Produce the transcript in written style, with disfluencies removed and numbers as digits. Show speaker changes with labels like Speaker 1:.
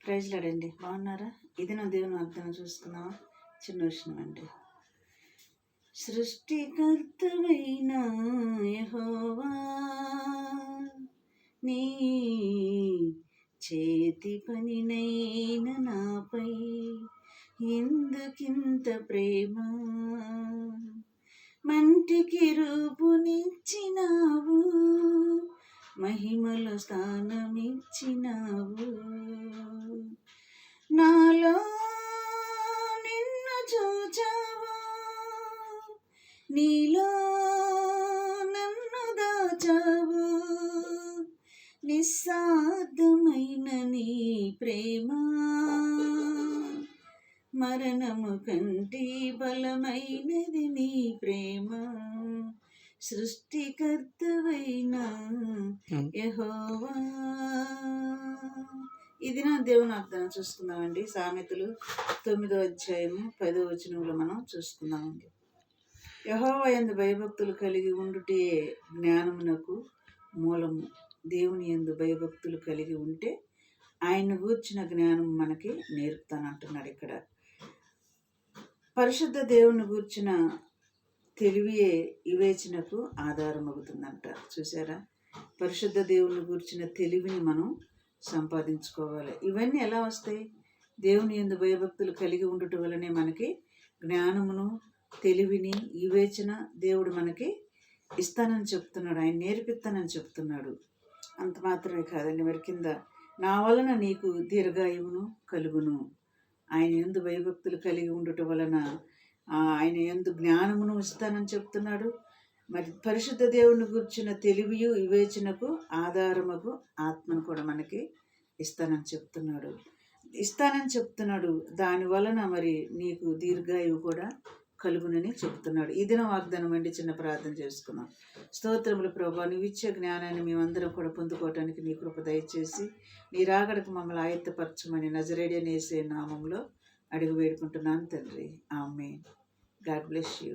Speaker 1: Praise లాడండి. బాగున్నారా? ఇది నా దేవుని వాగ్దానం చూసుకుందామా? చిన్న విషయం అండి. సృష్టికర్తవైన యెహోవా, నీ చేతి పనినైన నాపై ఎందుకింత ప్రేమ? మంటికి రూపునిచ్చినావు, మహిమలో స్థానమిచ్చినావు. నాలో నిన్ను చూచావు, నీలో నన్ను దాచావు. నిస్సార్థమైన నీ ప్రేమ మరణము కంటే బలమైనది నీ ప్రేమ. సృష్టికర్తవైన యెహోవా. ఇది నా దేవుని వాగ్దానం చూసుకుందామండి. సామెతలు 9వ అధ్యాయము 10వ వచనంలో మనం చూసుకుందామండి. యెహోవా యందు భయభక్తులు కలిగి ఉండుటే జ్ఞానమునకు మూలము. దేవుని యందు భయభక్తులు కలిగి ఉంటే ఆయన గూర్చిన జ్ఞానం మనకి నేర్పుతానంటున్నాడు. ఇక్కడ పరిశుద్ధ దేవుని గూర్చిన తెలివియే వివేచనకు ఆధారమవుతుందంట. చూసారా? పరిశుద్ధ దేవుని గూర్చిన తెలివిని మనం సంపాదించుకోవాలి. ఇవన్నీ ఎలా వస్తాయి? దేవుని యందు భయభక్తులు కలిగి ఉండటం వల్లనే మనకి జ్ఞానమును, తెలివిని, వివేచన దేవుడు మనకి ఇస్తానని చెప్తున్నాడు. ఆయన నేర్పిస్తానని చెప్తున్నాడు. అంత మాత్రమే కాదండి, మరి కింద నా వలన నీకు దీర్ఘాయువును కలుగును. ఆయన యందు భయభక్తులు కలిగి ఉండటం వలన ఆయన యందు జ్ఞానమును ఇస్తానని చెప్తున్నాడు. మరి పరిశుద్ధ దేవుని గురించిన తెలివియు వివేచనకు ఆధారముకు ఆత్మను కూడా మనకి ఇస్తానని చెప్తున్నాడు. దాని వలన మరి నీకు దీర్ఘాయువు కూడా కలుగునని చెప్తున్నాడు. ఈ దిన వాగ్దానం అండి. చిన్న ప్రార్థన చేసుకున్నాం. స్తోత్రములు ప్రభా, నువ్వు ఇచ్చే జ్ఞానాన్ని మేమందరం కూడా పొందుకోవటానికి నీ కృప దయచేసి నీ రాకడకు మమ్మల్ని ఆయత్తపరచమని నజరేయుడైన యేసు నామములో అడిగి వేడుకుంటున్నాను తండ్రి. ఆమేన్. God bless you.